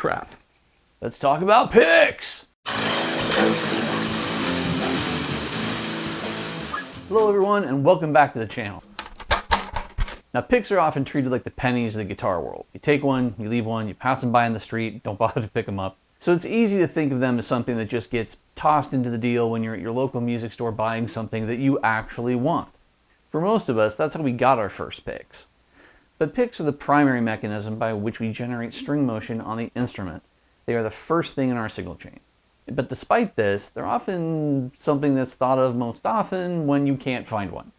crap. Let's talk about picks! Hello everyone, and welcome back to the channel. Now, picks are often treated like the pennies of the guitar world. You take one, you leave one, you pass them by in the street, don't bother to pick them up. So it's easy to think of them as something that just gets tossed into the deal when you're at your local music store buying something that you actually want. For most of us, that's how we got our first picks. But picks are the primary mechanism by which we generate string motion on the instrument. They are the first thing in our signal chain. But despite this, they're often something that's thought of most often when you can't find one.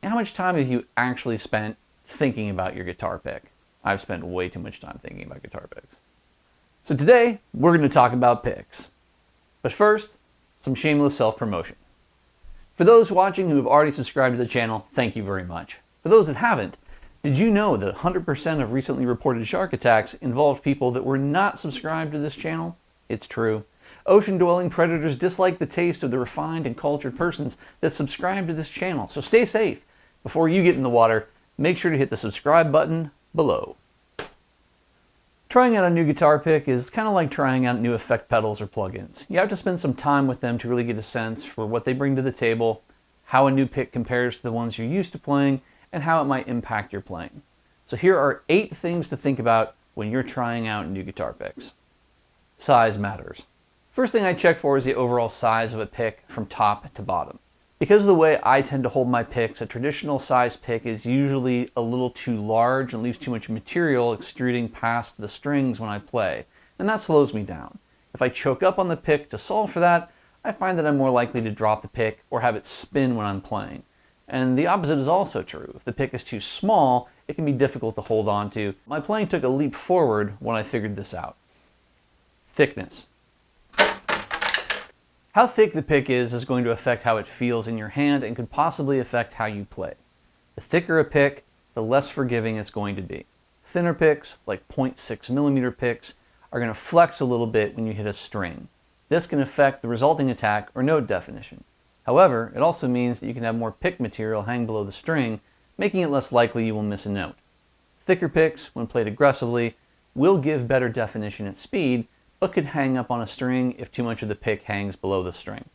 How much time have you actually spent thinking about your guitar pick? I've spent way too much time thinking about guitar picks. So today, we're going to talk about picks. But first, some shameless self-promotion. For those watching who have already subscribed to the channel, thank you very much. For those that haven't, did you know that 100% of recently reported shark attacks involved people that were not subscribed to this channel? It's true. Ocean-dwelling predators dislike the taste of the refined and cultured persons that subscribe to this channel, so stay safe. Before you get in the water, make sure to hit the subscribe button below. Trying out a new guitar pick is kind of like trying out new effect pedals or plugins. You have to spend some time with them to really get a sense for what they bring to the table, how a new pick compares to the ones you're used to playing, and how it might impact your playing. So here are 8 things to think about when you're trying out new guitar picks. Size matters. First thing I check for is the overall size of a pick from top to bottom. Because of the way I tend to hold my picks, a traditional size pick is usually a little too large and leaves too much material extruding past the strings when I play, and that slows me down. If I choke up on the pick to solve for that, I find that I'm more likely to drop the pick or have it spin when I'm playing. And the opposite is also true. If the pick is too small, it can be difficult to hold on to. My playing took a leap forward when I figured this out. Thickness. How thick the pick is going to affect how it feels in your hand and could possibly affect how you play. The thicker a pick, the less forgiving it's going to be. Thinner picks, like 0.6mm picks, are going to flex a little bit when you hit a string. This can affect the resulting attack or note definition. However, it also means that you can have more pick material hang below the string, making it less likely you will miss a note. Thicker picks, when played aggressively, will give better definition at speed, but could hang up on a string if too much of the pick hangs below the string.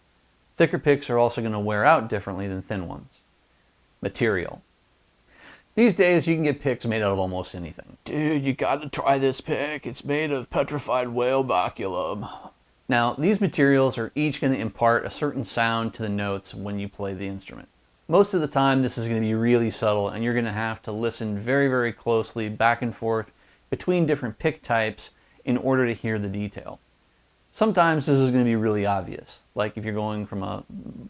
Thicker picks are also going to wear out differently than thin ones. Material. These days you can get picks made out of almost anything. Dude, you gotta try this pick. It's made of petrified whale baculum. Now, these materials are each going to impart a certain sound to the notes when you play the instrument. Most of the time this is going to be really subtle and you're going to have to listen very, very closely back and forth between different pick types in order to hear the detail. Sometimes this is going to be really obvious, like if you're going from a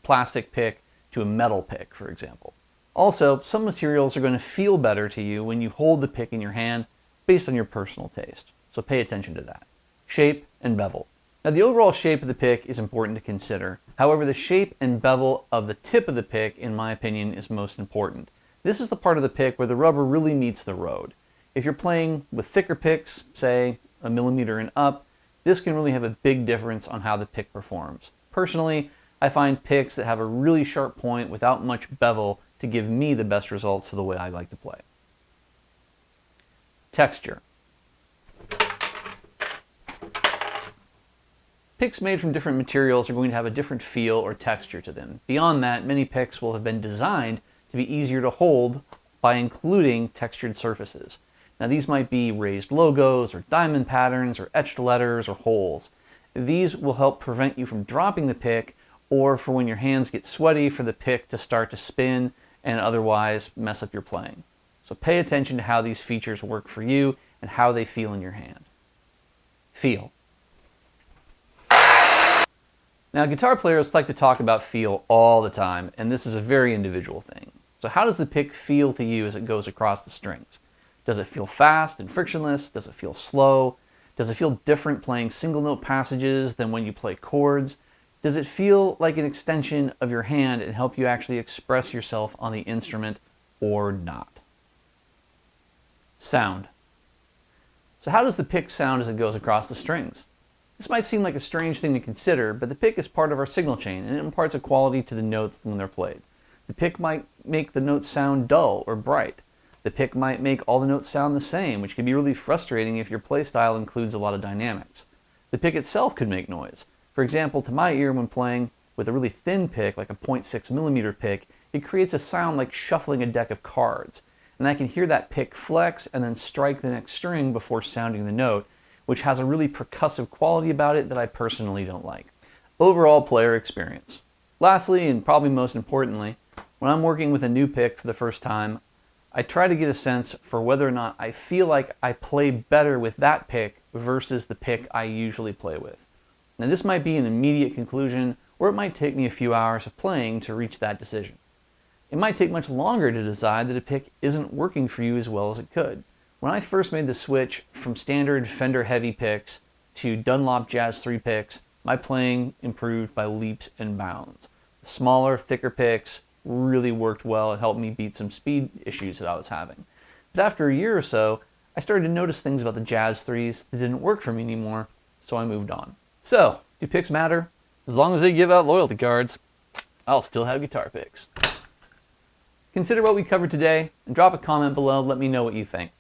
plastic pick to a metal pick, for example. Also, some materials are going to feel better to you when you hold the pick in your hand based on your personal taste, so pay attention to that. Shape and bevel. Now, the overall shape of the pick is important to consider. However, the shape and bevel of the tip of the pick, in my opinion, is most important. This is the part of the pick where the rubber really meets the road. If you're playing with thicker picks, say 1mm and up, this can really have a big difference on how the pick performs. Personally, I find picks that have a really sharp point without much bevel to give me the best results for the way I like to play. Texture. Picks made from different materials are going to have a different feel or texture to them. Beyond that, many picks will have been designed to be easier to hold by including textured surfaces. Now, these might be raised logos or diamond patterns or etched letters or holes. These will help prevent you from dropping the pick or for when your hands get sweaty for the pick to start to spin and otherwise mess up your playing. So pay attention to how these features work for you and how they feel in your hand. Feel. Now, guitar players like to talk about feel all the time, and this is a very individual thing. So how does the pick feel to you as it goes across the strings? Does it feel fast and frictionless? Does it feel slow? Does it feel different playing single note passages than when you play chords? Does it feel like an extension of your hand and help you actually express yourself on the instrument or not? Sound. So how does the pick sound as it goes across the strings? This might seem like a strange thing to consider, but the pick is part of our signal chain and it imparts a quality to the notes when they're played. The pick might make the notes sound dull or bright. The pick might make all the notes sound the same, which can be really frustrating if your playstyle includes a lot of dynamics. The pick itself could make noise. For example, to my ear when playing with a really thin pick, like a 0.6mm pick, it creates a sound like shuffling a deck of cards. And I can hear that pick flex and then strike the next string before sounding the note, which has a really percussive quality about it that I personally don't like. Overall player experience. Lastly, and probably most importantly, when I'm working with a new pick for the first time, I try to get a sense for whether or not I feel like I play better with that pick versus the pick I usually play with. Now this might be an immediate conclusion, or it might take me a few hours of playing to reach that decision. It might take much longer to decide that a pick isn't working for you as well as it could. When I first made the switch from standard Fender heavy picks to Dunlop Jazz 3 picks, my playing improved by leaps and bounds. The smaller, thicker picks really worked well. It helped me beat some speed issues that I was having. But after a year or so, I started to notice things about the Jazz 3s that didn't work for me anymore, so I moved on. So, do picks matter? As long as they give out loyalty cards, I'll still have guitar picks. Consider what we covered today and drop a comment below. Let me know what you think.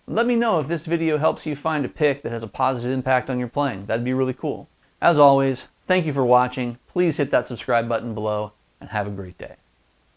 Let me know if this video helps you find a pick that has a positive impact on your playing. That'd be really cool. As always, thank you for watching. Please hit that subscribe button below and have a great day.